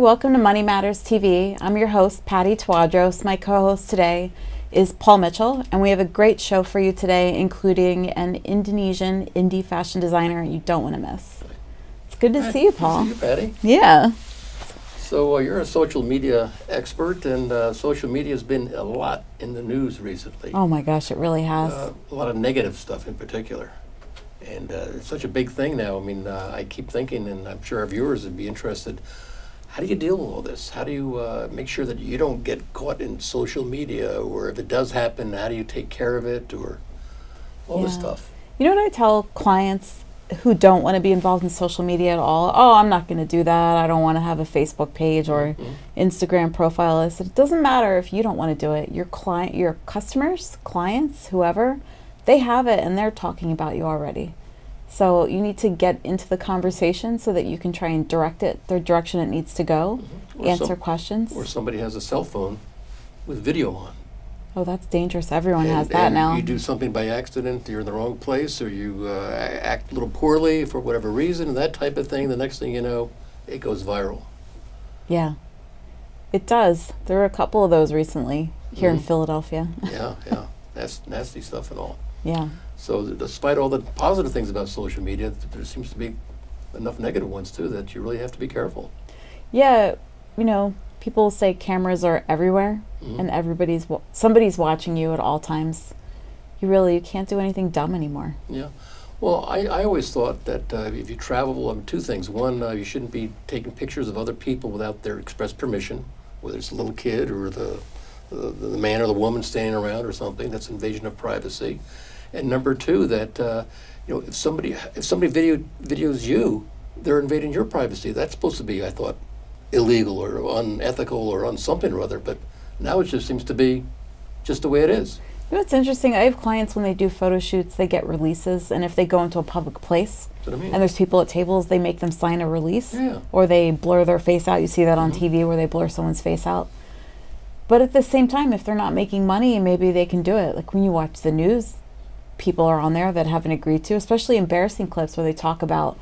welcome to Money Matters TV. I'm your host, Patty Tawadros. My co-host today is Paul Mitchell, and we have a great show for you today, including an Indonesian indie fashion designer you don't want to miss. It's good to see you, Paul. Good to see you, Patty. Yeah. So you're a social media expert, and social media has been a lot in the news recently. Oh my gosh, it really has. A lot of negative stuff in particular. And it's such a big thing now. I mean, I keep thinking, and I'm sure our viewers would be interested, how do you deal with all this? How do you make sure that you don't get caught in social media, or if it does happen, how do you take care of it, or all this stuff? You know what I tell clients who don't want to be involved in social media at all? Oh, I'm not going to do that. I don't want to have a Facebook page or Instagram profile. I said, it doesn't matter if you don't want to do it. Your client, your customers, clients, whoever, they have it and they're talking about you already. So you need to get into the conversation so that you can try and direct it the direction it needs to go, answer questions. Or somebody has a cell phone with video on. Oh, that's dangerous. Everyone has that now. You do something by accident, you're in the wrong place, or you act a little poorly for whatever reason, that type of thing. The next thing you know, it goes viral. Yeah, it does. There were a couple of those recently here in Philadelphia. Yeah. That's nasty stuff and all. Yeah. So despite all the positive things about social media, there seems to be enough negative ones too that you really have to be careful. Yeah, you know, people say cameras are everywhere and somebody's watching you at all times. You can't do anything dumb anymore. Yeah. Well, I always thought that if you travel, two things. One, you shouldn't be taking pictures of other people without their express permission, whether it's a little kid or the man or the woman standing around or something. That's invasion of privacy. And number two, that if somebody videos you, they're invading your privacy. That's supposed to be, I thought, illegal or unethical or on something or other. But now it just seems to be just the way it is. You know, it's interesting. I have clients when they do photo shoots, they get releases, and if they go into a public place and there's people at tables, they make them sign a release, or they blur their face out. You see that on TV where they blur someone's face out. But at the same time, if they're not making money, maybe they can do it. Like when you watch the news, people are on there that haven't agreed to, especially embarrassing clips where they talk about,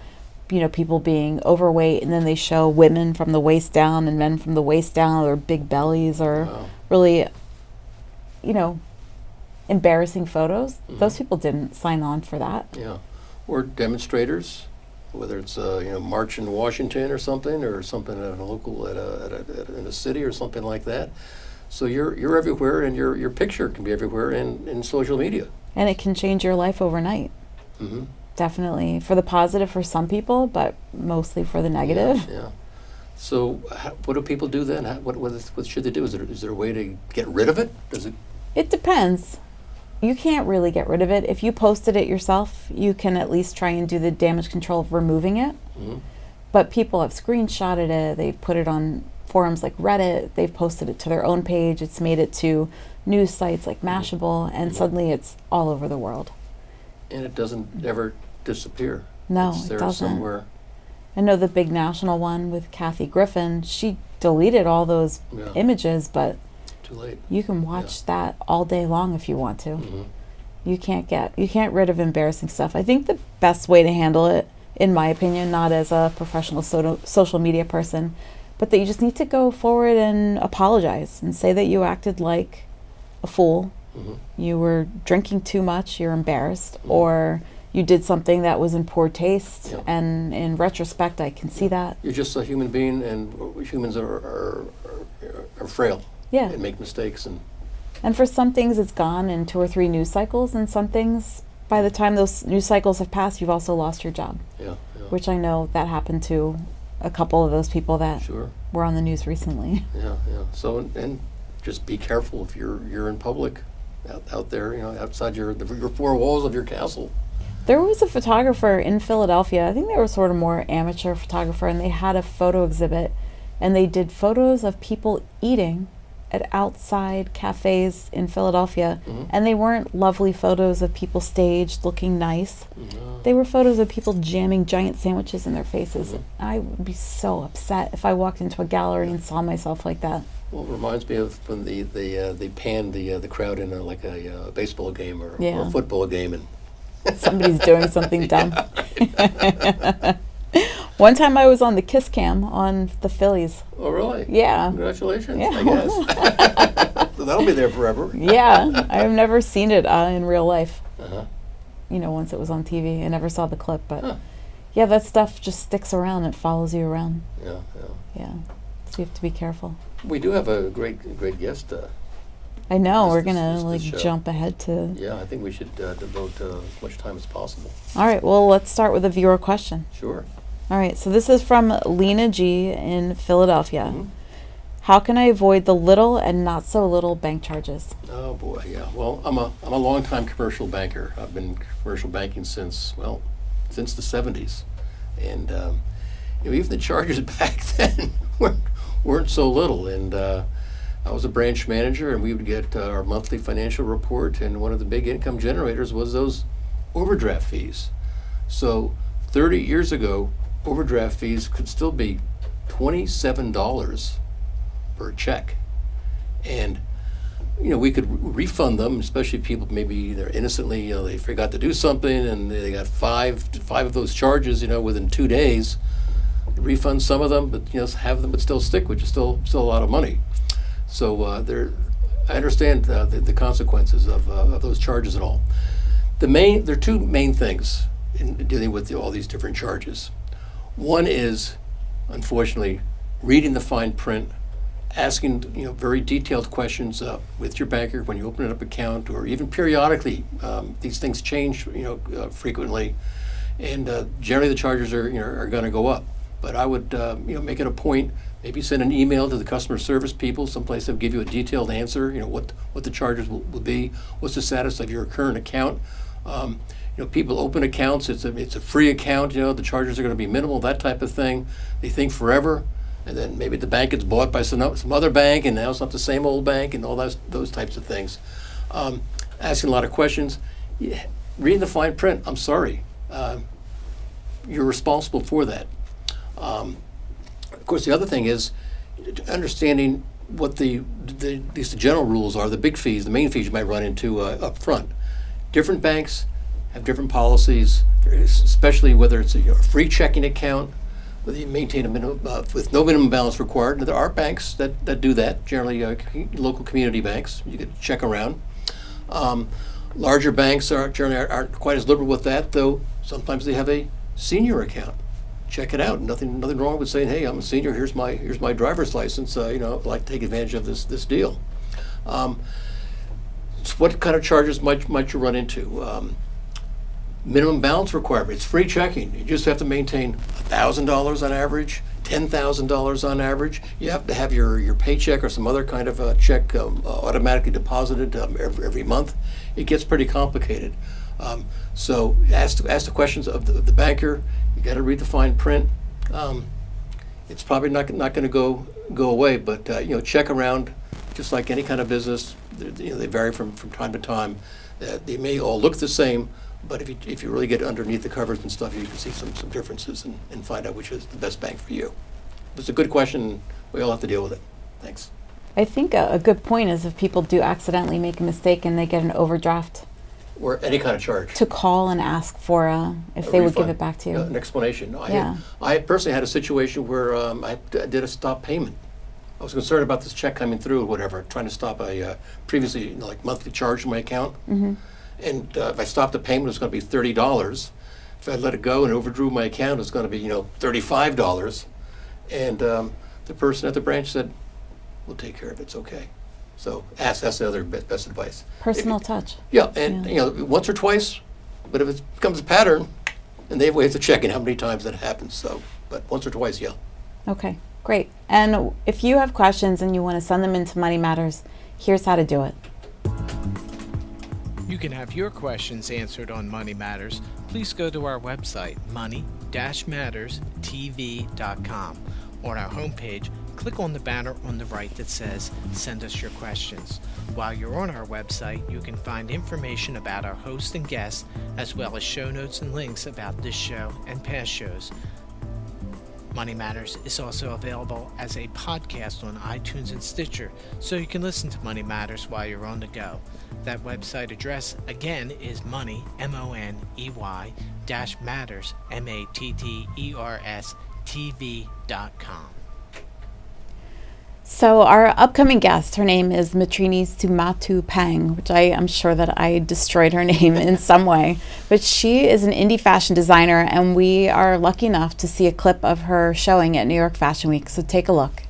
people being overweight, and then they show women from the waist down and men from the waist down, or big bellies, or really, embarrassing photos. Those people didn't sign on for that. Yeah, or demonstrators, whether it's march in Washington or something at a local in a city or something like that. So you're everywhere, and your picture can be everywhere in social media. And it can change your life overnight. Definitely, for the positive for some people, but mostly for the negative. Yeah. So what do people do then? What should they do? Is there a way to get rid of it? It depends. You can't really get rid of it. If you posted it yourself, you can at least try and do the damage control of removing it. But people have screenshotted it. They've put it on forums like Reddit. They've posted it to their own page. It's made it to news sites like Mashable, and suddenly it's all over the world. And it doesn't ever disappear. No, it's it there doesn't. Somewhere. I know the big national one with Kathy Griffin. She deleted all those images, but too late. You can watch that all day long if you want to. You can't get rid of embarrassing stuff. I think the best way to handle it, in my opinion, not as a professional social media person, but that you just need to go forward and apologize and say that you acted like a fool. You were drinking too much, you're embarrassed, or you did something that was in poor taste, and in retrospect I can see that. You're just a human being, and humans are frail. Yeah. And make mistakes. And for some things it's gone in 2 or 3 news cycles, and some things, by the time those news cycles have passed, you've also lost your job. Yeah. Which I know that happened to a couple of those people that were on the news recently. Yeah. So, and just be careful if you're in public, out there, outside your 4 walls of your castle. There was a photographer in Philadelphia. I think they were sort of more amateur photographer, and they had a photo exhibit, and they did photos of people eating at outside cafes in Philadelphia, and they weren't lovely photos of people staged looking nice. They were photos of people jamming giant sandwiches in their faces. I would be so upset if I walked into a gallery and saw myself like that. Well, it reminds me of when they panned the crowd in a baseball game or a football game, and somebody's doing something dumb. One time I was on the Kiss Cam on the Phillies. Oh, really? Yeah. Congratulations, Yeah. I guess. So that'll be there forever. Yeah. I've never seen it in real life. Uh-huh. Once it was on TV. I never saw the clip, but Huh. yeah, that stuff just sticks around. It follows you around. Yeah. Yeah. So you have to be careful. We do have a great guest. I know. This- We're this- going this- to this show. jump ahead to... Yeah, I think we should devote as much time as possible. All right. Well, let's start with a viewer question. Sure. All right. So this is from Lena G. in Philadelphia. Mhm. How can I avoid the little and not so little bank charges? Oh boy, yeah. Well, I'm a longtime commercial banker. I've been commercial banking since the 70s, and even the charges back then weren't so little. And I was a branch manager, and we would get our monthly financial report, and one of the big income generators was those overdraft fees. So 30 years ago, overdraft fees could still be $27 per check, and we could refund them, especially if people maybe they're innocently they forgot to do something and they got five of those charges within 2 days. Refund some of them, but have them but still stick, which is still a lot of money. So I understand the consequences of those charges and all. There are two main things in dealing with all these different charges. One is, unfortunately, reading the fine print, asking very detailed questions with your banker when you open an account, or even periodically. These things change frequently, and generally the charges are going to go up. But I would make it a point, maybe send an email to the customer service people, someplace that will give you a detailed answer. What the charges will be, what's the status of your current account. People open accounts, it's a free account. The charges are going to be minimal, that type of thing. They think forever. And then maybe the bank gets bought by some other bank, and now it's not the same old bank, and all those types of things. Asking a lot of questions. Yeah, reading the fine print, I'm sorry. You're responsible for that. Of course, the other thing is understanding what at least the general rules are, the big fees, the main fees you might run into up front. Different banks have different policies, especially whether it's a free checking account, whether you maintain a minimum with no minimum balance required. And there are banks that do that, generally local community banks. You can check around. Larger banks generally aren't quite as liberal with that, though sometimes they have a senior account. Check it out. Nothing wrong with saying, hey, I'm a senior, here's my driver's license, I'd like to take advantage of this deal. So what kind of charges might you run into? Minimum balance requirement. It's free checking. You just have to maintain $1,000 on average, $10,000 on average. You have to have your paycheck or some other kind of check automatically deposited every month. It gets pretty complicated. So ask the questions of the banker. You got to read the fine print. It's probably not going to go away, but check around. Just like any kind of business, they vary from time to time. They may all look the same, but if you really get underneath the covers and stuff, you can see some differences and find out which is the best bank for you. It's a good question. We all have to deal with it. Thanks. I think a good point is if people do accidentally make a mistake and they get an overdraft, Or any kind of charge. to call and ask for if they would give refund. it back to you. An explanation. No, Yeah. I personally had a situation where I did a stop payment. I was concerned about this check coming through or whatever, trying to stop a previously monthly charge in my account. Mm-hmm. And if I stopped the payment, it was going to be $30. If I let it go and overdrew my account, it was going to be $35. And the person at the branch said, "We'll take care of it. It's okay." So that's the other best advice. Personal touch. Yeah, and once or twice, but if it becomes a pattern, and they have ways of checking how many times that happens. So, but once or twice, yeah. Okay, great. And if you have questions and you want to send them into Money Matters, here's how to do it. You can have your questions answered on Money Matters. Please go to our website, money-matterstv.com. On our homepage, click on the banner on the right that says Send Us Your Questions. While you're on our website, you can find information about our hosts and guests, as well as show notes and links about this show and past shows. Money Matters is also available as a podcast on iTunes and Stitcher, so you can listen to Money Matters while you're on the go. That website address, again, is money, MONEY, -matters, www.metrinitv.com. So our upcoming guest, her name is Metrini Simatupang, which I am sure that I destroyed her name in some way. But she is an indie fashion designer, and we are lucky enough to see a clip of her showing at New York Fashion Week. So take a look.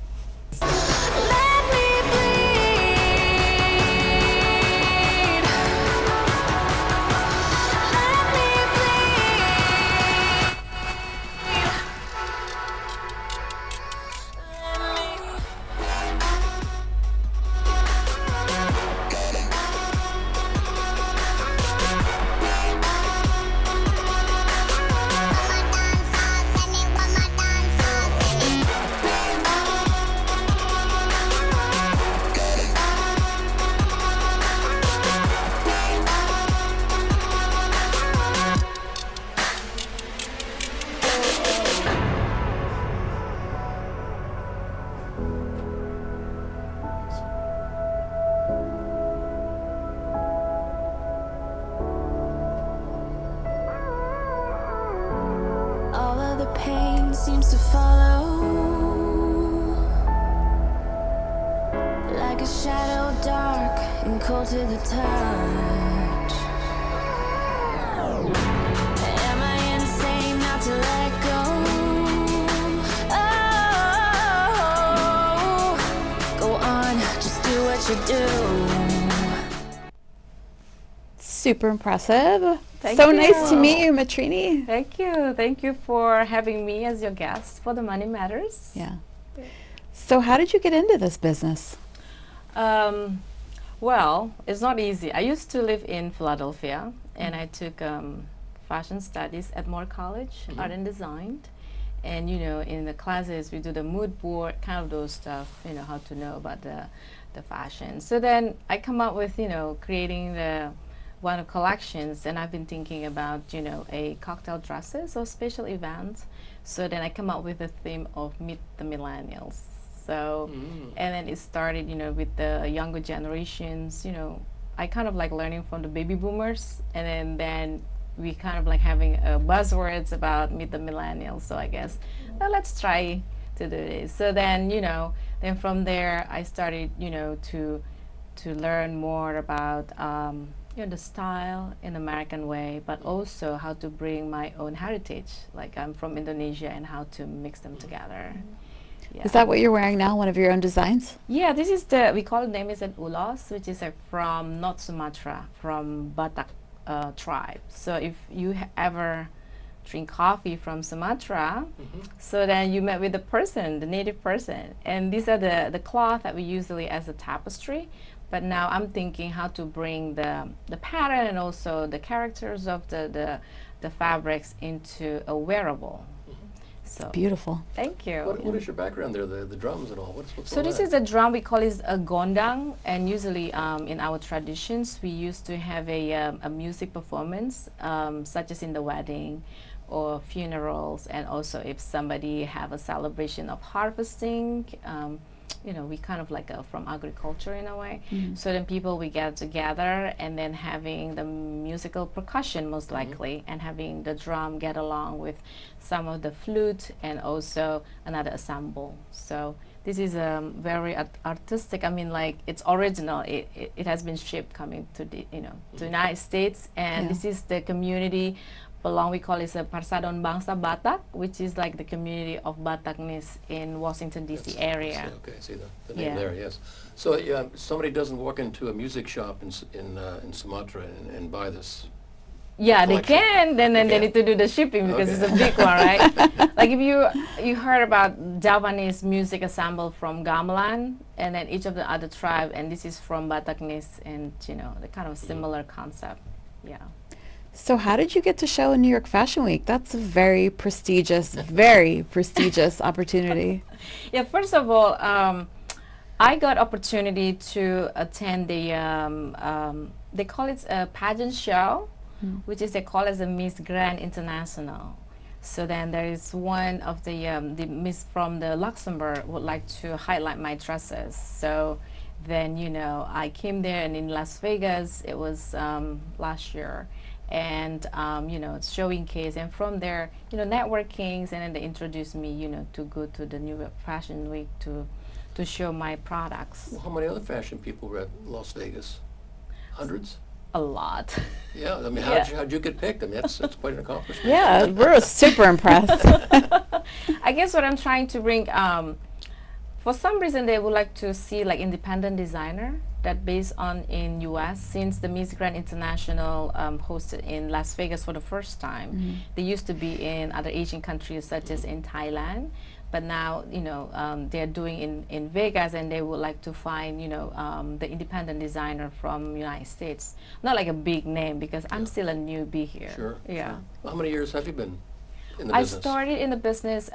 All of the pain seems to follow, like a shadow dark and cold to the touch. Am I insane not to let go? Oh, go on, just do what you do. Super impressive. Thank so you. nice to meet you, Metrini. Thank you. Thank you for having me as your guest for the Money Matters. Yeah. So how did you get into this business? Well, it's not easy. I used to live in Philadelphia, and I took fashion studies at Moore College, art and design. And in the classes we do the mood board, kind of those stuff, how to know about the fashion. So then I come up with, creating one of collections, and I've been thinking about, a cocktail dresses or special events. So then I come up with the theme of Meet the Millennials. So, and then it started, with the younger generations. I kind of like learning from the baby boomers, and then we kind of like having buzzwords about Meet the Millennials. So I guess, well, let's try to do this. So then, then from there I started, to learn more about the style in American way, but also how to bring my own heritage. Like I'm from Indonesia, and how to mix them together. Yeah. Is that what you're wearing now, one of your own designs? Yeah, this is we call the name is an ulos, which is from North Sumatra, from Batax tribe. So if you ever drink coffee from Sumatra, so then you met with the person, the native person, and these are the cloth that we usually as a tapestry. But now I'm thinking how to bring the pattern and also the characters of the fabrics into a wearable. So Beautiful. thank you. What is your background there? The drums and all. What's So all this that? is a drum. We call it a gondang, and usually in our traditions we used to have a music performance, such as in the wedding or funerals, and also if somebody have a celebration of harvesting. We kind of like from agriculture in a way. So then people we get together, and then having the musical percussion most likely, and having the drum get along with some of the flute and also another ensemble. So this is very artistic. I mean, like it's original. It has been shipped coming to the to United States, and this is the community. We call it a Parsadon Bangsa Batak, which is like the community of Bataknis in Washington D.C. area. Okay, I see the name there. Yes. So somebody doesn't walk into a music shop in Sumatra and buy this. Yeah, they collection. can. Then they can? need to do the shipping because Okay. it's a big one, right? Like if you heard about Javanese music ensemble from Gamelan, and then each of the other tribe, and this is from Bataknis, and the kind of similar concept. Yeah. So how did you get to show in New York Fashion Week? That's a very prestigious opportunity. Yeah, first of all, I got opportunity to attend the they call it a pageant show, which is they call it a Miss Grand International. So then there is one of the Miss from the Luxembourg would like to highlight my dresses. So then I came there, and in Las Vegas it was last year. and showing case, and from there, networkings, and then they introduced me, to go to the New York Fashion Week to show my products. Well, how many other fashion people were at Las Vegas? Hundreds? A lot. Yeah, I mean, Yeah. how'd you get picked? I mean, that's quite an accomplishment. Yeah, we're super impressed. I guess what I'm trying to bring, for some reason they would like to see like independent designer that based on in US, since the Miss Grand International hosted in Las Vegas for the first time. They used to be in other Asian countries such as in Thailand, but now they're doing in Vegas, and they would like to find the independent designer from United States, not like a big name, because I'm still a newbie here. Sure. Yeah. Sure. Well, how many years have you been in the I business? started in the business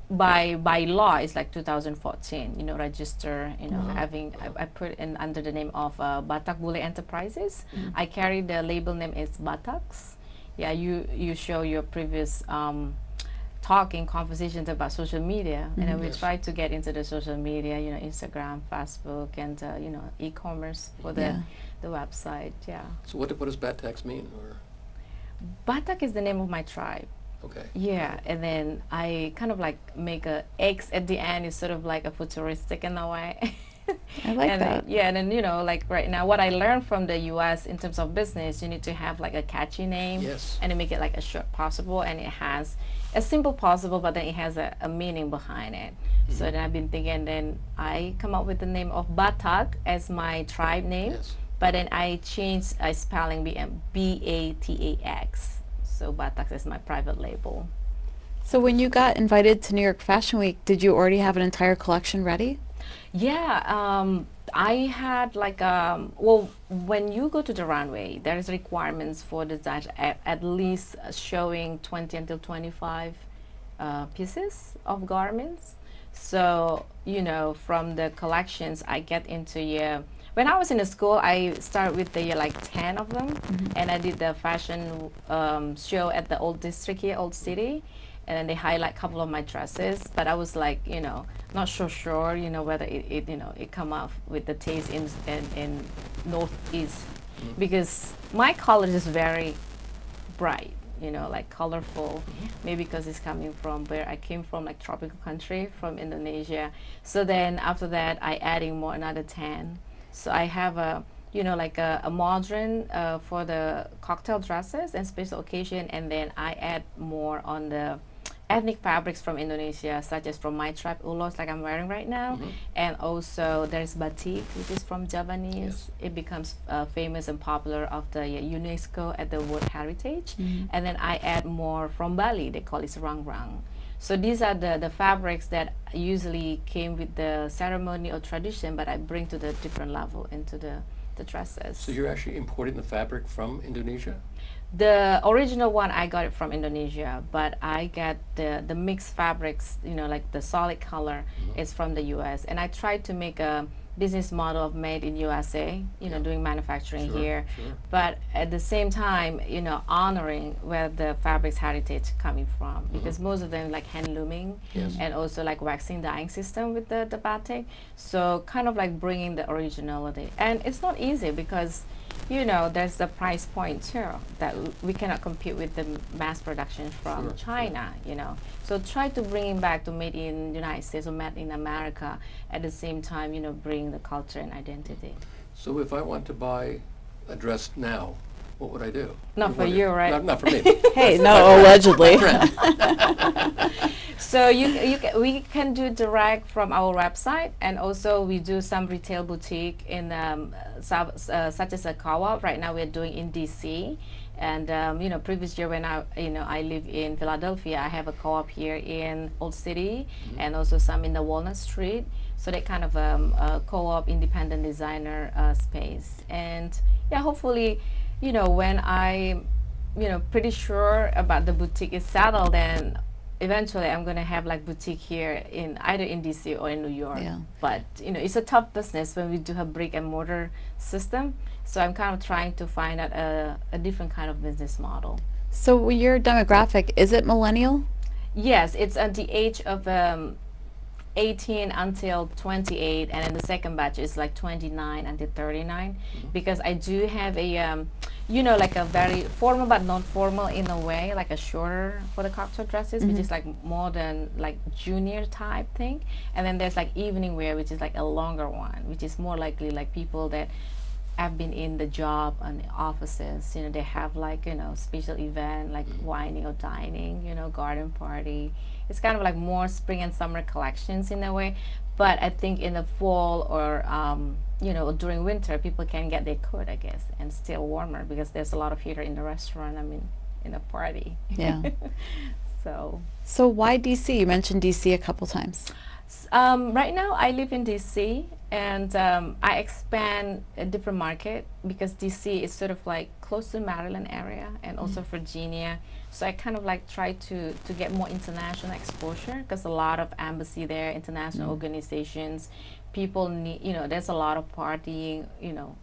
by law. It's like 2014. Register. Having I put in under the name of Batax Bule Enterprises. I carry the label name is Batax. Yeah, you show your previous talking conversations about social media, and then we Yes. try to get into the social media. Instagram, Facebook, and e-commerce for the website. Yeah. So what does Batax mean? Or Batax is the name of my tribe. okay. Yeah, and then I kind of like make a X at the end. It's sort of like a futuristic in a way. I like and that. Then, and then like right now, what I learned from the U.S. in terms of business, you need to have like a catchy name, Yes. and then make it like as short possible, and it has as simple possible, but then it has a meaning behind it. So then I've been thinking, then I come up with the name of Batax as my tribe name, Yes. but then I changed spelling Batax. So Batax is my private label. So when you got invited to New York Fashion Week, did you already have an entire collection ready? Yeah, I had like when you go to the runway, there's requirements for design at least showing 20 until 25 pieces of garments. So from the collections I get into when I was in the school, I started with the like 10 of them, and I did the fashion show at the Old District here, Old City, and then they highlight a couple of my dresses. But I was like, not so sure, whether it come out with the taste in Northeast, because my color is very bright, like colorful, maybe because it's coming from where I came from, like tropical country from Indonesia. So then after that, I adding more another 10. So I have a modern for the cocktail dresses and special occasion, and then I add more on the ethnic fabrics from Indonesia, such as from my tribe ulos, like I'm wearing right now, and also there's batik, which is from Javanese. Yes. It becomes famous and popular of the UNESCO at the World Heritage, and then I add more from Bali. They call it rangrang. So these are the fabrics that usually came with the ceremony or tradition, but I bring to the different level into the dresses. So you're actually importing the fabric from Indonesia? The original one, I got it from Indonesia, but I get the mixed fabrics, like the solid color is from the US. And I tried to make a business model of made in USA, doing manufacturing Sure, here. sure. But at the same time, honoring where the fabric's heritage coming from, because most of them like hand looming, Yes. and also like waxing dyeing system with the batik. So kind of like bringing the originality. And it's not easy because there's the price point too that we cannot compete with the mass production from Sure, China, So try to bring it back to made in United States or made in America, at the same time, bring the culture and identity. So if I want to buy a dress now, what would I do? Not for you, right? Not for me. Hey, no, allegedly. So we can do direct from our website, and also we do some retail boutique in such as a co-op. Right now we're doing in DC, and previous year when I live in Philadelphia, I have a co-op here in Old City, and also some in the Walnut Street. So that kind of a co-op independent designer space, and yeah, hopefully, when I pretty sure about the boutique is settled, then eventually I'm going to have like boutique here in either in DC or in New York. Yeah. But it's a tough business when we do have brick and mortar system, so I'm kind of trying to find out a different kind of business model. So your demographic, is it millennial? Yes, it's at the age of 18 until 28, and then the second batch is like 29 until 39, because I do have a like a very formal but not formal in a way, like a shorter for the cocktail dresses, which is like more than like junior type thing, and then there's like evening wear, which is like a longer one, which is more likely like people that have been in the job and offices, they have like, special event like wining or dining, garden party. It's kind of like more spring and summer collections in a way. But I think in the fall or, during winter, people can get their coat, I guess, and still warmer because there's a lot of heater in the restaurant, in a party. Yeah. So why DC? You mentioned DC a couple times. Right now, I live in DC, and I expand a different market because DC is sort of like close to Maryland area and also Virginia. So I kind of like try to get more international exposure because a lot of embassy there, international organizations, people need, there's a lot of partying,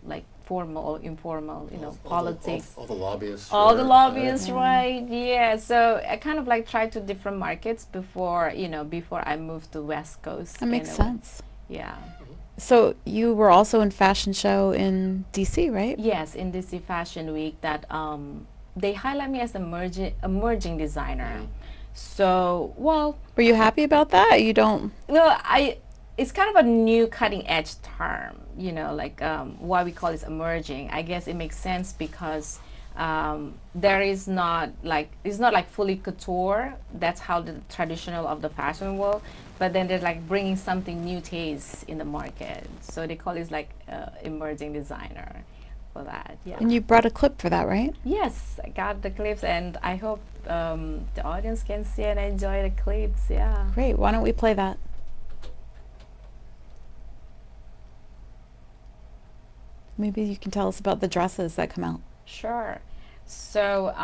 like formal or informal, politics. All the lobbyists. All the lobbyists, right? Yeah. So I kind of like try to different markets before I move to West Coast. That makes sense. Yeah. So you were also in fashion show in DC, right? Yes, in DC Fashion Week that they highlight me as emerging designer. So, well, were you happy about that? You don't? Well, it's kind of a new cutting edge term, like why we call it emerging. I guess it makes sense because there is not like, it's not like fully couture. That's how the traditional of the fashion world. But then they're like bringing something new taste in the market. So they call it like emerging designer for that. Yeah. And you brought a clip for that, right? Yes, I got the clips, and I hope the audience can see and enjoy the clips. Yeah. Great. Why don't we play that? Maybe you can tell us about the dresses that come out. Sure. So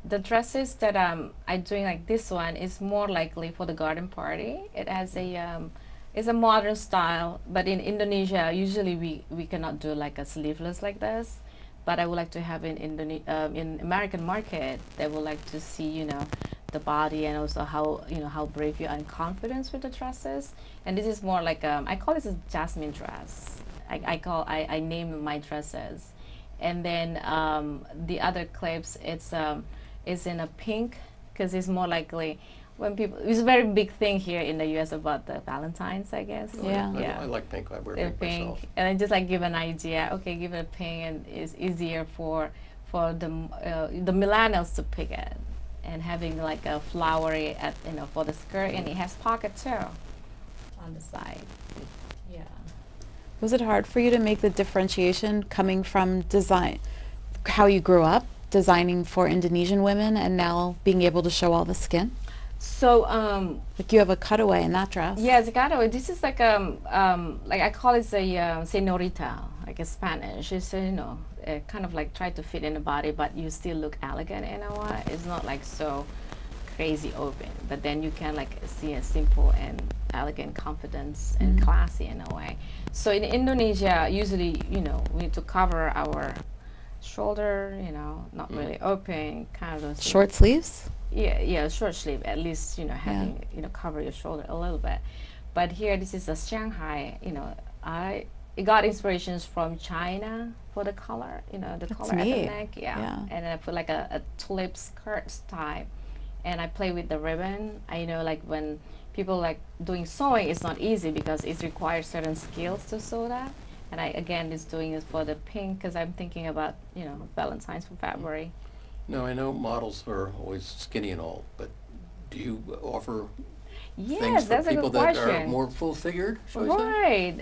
the dresses that I'm doing, like this one, is more likely for the garden party. It has it's a modern style, but in Indonesia, usually we cannot do like a sleeveless like this. But I would like to have in American market, they would like to see, the body and also how brave you are and confidence with the dresses. And this is more like I call this a jasmine dress. I name my dresses. And then the other clips, it's in a pink, because it's more likely when people, it's a very big thing here in the US about the Valentine's, I guess. I like pink. I wear pink myself. And I just like give an idea. Okay, give it a pink, and it's easier for the millennials to pick it. And having like a flowery for the skirt, and it has pocket too on the side. Yeah. Was it hard for you to make the differentiation coming from design, how you grew up designing for Indonesian women and now being able to show all the skin? So like you have a cutaway in that dress. Yes, a cutaway. This is like like I call it a senorita, like a Spanish. It's kind of like try to fit in the body, but you still look elegant in a way. It's not like so crazy open, but then you can like see a simple and elegant confidence and classy in a way. So in Indonesia, usually we need to cover our shoulder, not really open, kind of those short sleeves. Yeah, short sleeve, at least, having, cover your shoulder a little bit. But here, this is a Shanghai, it got inspirations from China for the color, the That's color neat. at the neck, yeah. And then I put like a tulip skirt type, and I play with the ribbon. I know like when people like doing sewing, it's not easy because it requires certain skills to sew that. And I, again, is doing it for the pink because I'm thinking about, Valentine's for February. No, I know models are always skinny and all, but do you offer things for that's a people good that question. are more full-figured, shall we say? Right.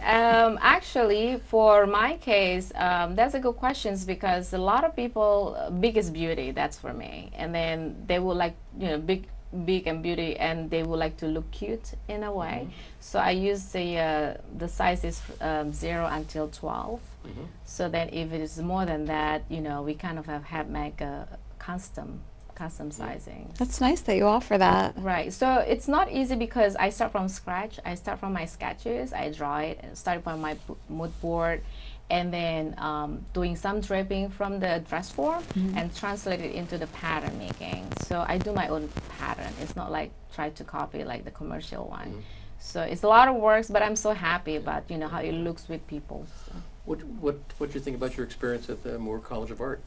Actually, for my case, that's a good question because a lot of people, big is beauty, that's for me. And then they will like, big and beauty, and they would like to look cute in a way. So I use the sizes 0 until 12. So that if it is more than that, we kind of have make a custom sizing. That's nice that you offer that. Right. So it's not easy because I start from scratch. I start from my sketches. I draw it, start from my mood board, and then doing some draping from the dress form and translate it into the pattern making. So I do my own pattern. It's not like try to copy like the commercial one. So it's a lot of work, but I'm so happy about how it looks with people. So. What do you think about your experience at the Moore College of Art?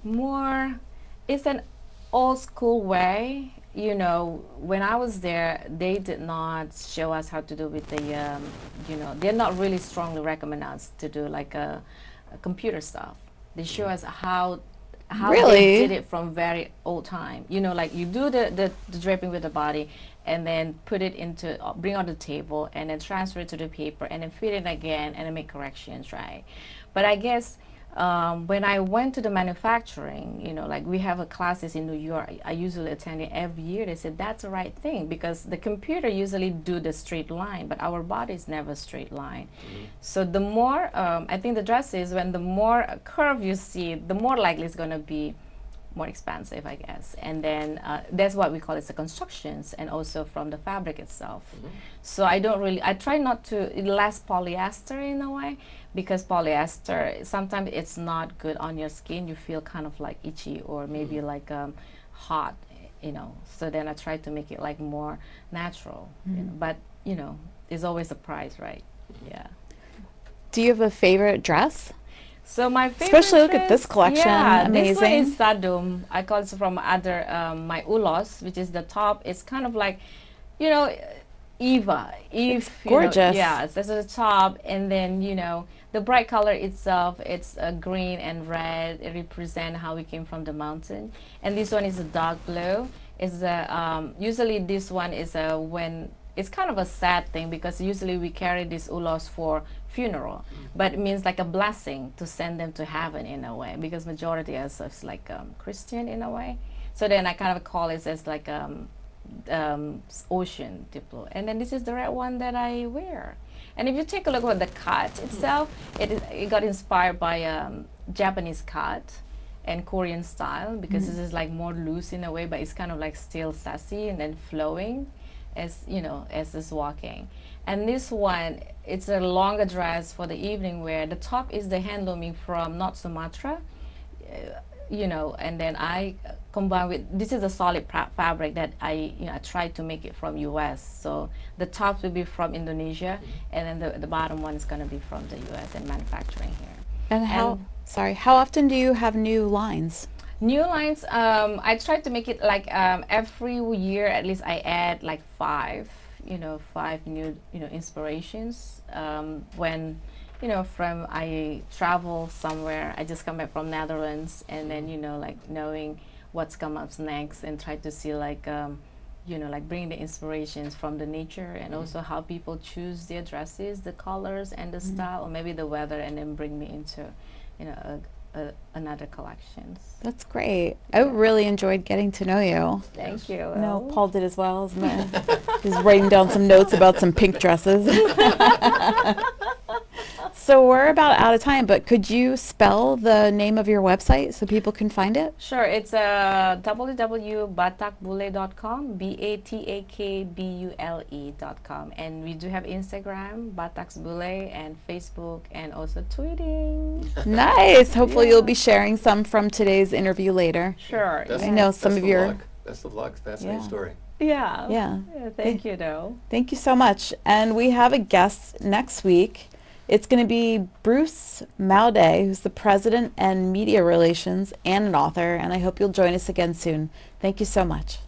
More, it's an old school way. When I was there, they did not show us how to do with the, they're not really strongly recommend us to do like a computer stuff. They show us how Really? they did it from very old time. Like you do the draping with the body, and then put it into, bring on the table, and then transfer it to the paper, and then fit it again, and then make corrections, right? But I guess when I went to the manufacturing, like we have classes in New York, I usually attend it every year. They said that's the right thing, because the computer usually do the straight line, but our body is never straight line. So the more, I think the dress is, when the more curve you see, the more likely it's going to be more expensive, I guess. And then that's what we call it, the constructions, and also from the fabric itself. So I try not to, less polyester in a way, because polyester, sometimes it's not good on your skin. You feel kind of like itchy, or maybe like hot, So then I try to make it like more natural, but it's always a price, right? Yeah. Do you have a favorite dress? So my favorite Especially look at dress, this collection. yeah, Amazing. This one is Sadum. I call it from other my ulos, which is the top. It's kind of like, Eve. Gorgeous. Yeah, that's the top, and then the bright color itself. It's green and red. It represents how we came from the mountain. And this one is a dark blue. It's usually this one is when it's kind of a sad thing, because usually we carry these ulos for funeral, but it means like a blessing to send them to heaven in a way, because majority is like Christian in a way. So then I kind of call it as like ocean diplo. And then this is the red one that I wear. And if you take a look at the cut itself, it got inspired by Japanese cut and Korean style, because this is like more loose in a way, but it's kind of like still sassy and then flowing as as it's walking. And this one, it's a longer dress for the evening wear. The top is the handlooming from North Sumatra, and then I combine with, this is a solid fabric that I tried to make it from US. So the top will be from Indonesia, and then the bottom one is going to be from the US and manufacturing here. And how often do you have new lines? New lines, I try to make it like every year at least I add like five new inspirations. When from I travel somewhere, I just come back from Netherlands, and then like knowing what's come up next, and try to see like like bring the inspirations from the nature, and also how people choose their dresses, the colors and the style, or maybe the weather, and then bring me into another collections. That's great. I really enjoyed getting to know you. Thank you. No, Paul did as well. He's writing down some notes about some pink dresses. So we're about out of time, but could you spell the name of your website so people can find it? Sure. It's www.batakbule.com, BATAKBULE.com, and we do have Instagram, Batax Bule, and Facebook, and also tweeting. Nice. Hopefully you'll be sharing some from today's interview later. Sure. I know some of your... Best of luck. Fascinating story. Yeah. Yeah. Thank you, though. Thank you so much. And we have a guest next week. It's going to be Bruce Maude, who's the president and media relations and an author, and I hope you'll join us again soon. Thank you so much.